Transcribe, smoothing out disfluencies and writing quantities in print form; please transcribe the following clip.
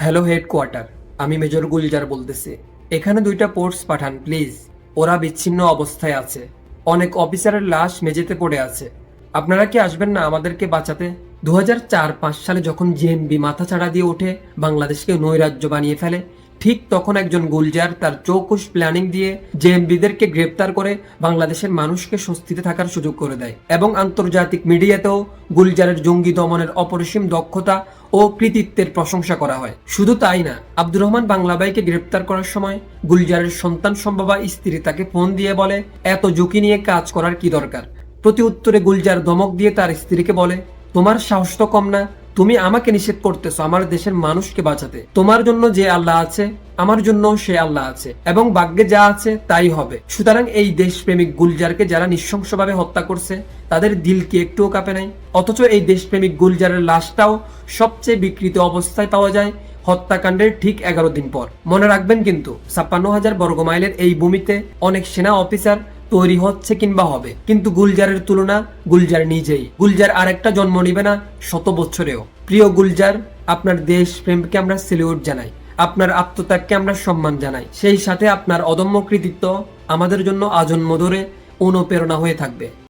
Hello headquarter, আমি major Gulzar বলতেছি। এখানে দুইটা পোর্টস পাঠান প্লিজ। ওরা বিচ্ছিন্ন অবস্থায় আছে। অনেক অফিসারের লাশ মেঝেতে পড়ে আছে। আপনারা কি আসবেন না আমাদেরকে বাঁচাতে? 2004-5 সালে যখন জেএমবি মাথা ছাড়া দিয়ে ওঠে, বাংলাদেশকে নৈরাজ্য বানিয়ে ফেলে, ঠিক তখন একজন গুলজার তার চৌকুশ প্ল্যানিং দিয়ে জেএমবিদেরকে গ্রেপ্তার করে বাংলাদেশের মানুষকে স্বস্তিতে থাকার সুযোগ করে দেয়। এবং আন্তর্জাতিক মিডিয়াতেও গুলজারের জঙ্গি দমনের অপরিসীম দক্ষতা ও কৃতিত্বের প্রশংসা করা হয়। শুধু তাই না, আব্দুর রহমান বাংলাভাইকে গ্রেপ্তার করার সময় গুলজারের সন্তান সম্ভবা স্ত্রী তাকে ফোন দিয়ে বলে, এত ঝুঁকি নিয়ে কাজ করার কি দরকার? প্রতি উত্তরে গুলজার ধমক দিয়ে তার স্ত্রীকে বলে, তোমার সাহস তো কম না, তুমি আমাকে নিষেধ করতেছো আমার দেশের মানুষকে বাঁচাতে। তোমার জন্য যে আল্লাহ আছে, আমার জন্য সে আল্লাহ আছে, এবং ভাগ্যে যা আছে তাই হবে। সুতরাং এই দেশপ্রেমিক গুলজারকে যারা নৃশংসভাবে হত্যা করছে, তাদের দিল কি একটুও কাঁপে নাই? অথচ এই দেশপ্রেমিক গুলজারের লাশটাও সবচেয়ে বিকৃত অবস্থায় পাওয়া যায় হত্যাকাণ্ডের ঠিক 11 দিন পর। মনে রাখবেন কিন্তু 56,000 বর্গমাইলের এই ভূমিতে অনেক সেনা অফিসার তৈরি হচ্ছে কিংবা হবে, কিন্তু গুলজারের তুলনা গুলজার নিজেই। গুলজার আরেকটা জন্ম নিবে না 100 বছরেও। প্রিয় গুলজার, আপনার দেশ প্রেমকে আমরা সেলিউট জানাই, আপনার আত্মত্যাগকে আমরা সম্মান জানাই। সেই সাথে আপনার অদম্য কৃতিত্ব আমাদের জন্য আজন্ম ধরে অনুপ্রেরণা হয়ে থাকবে।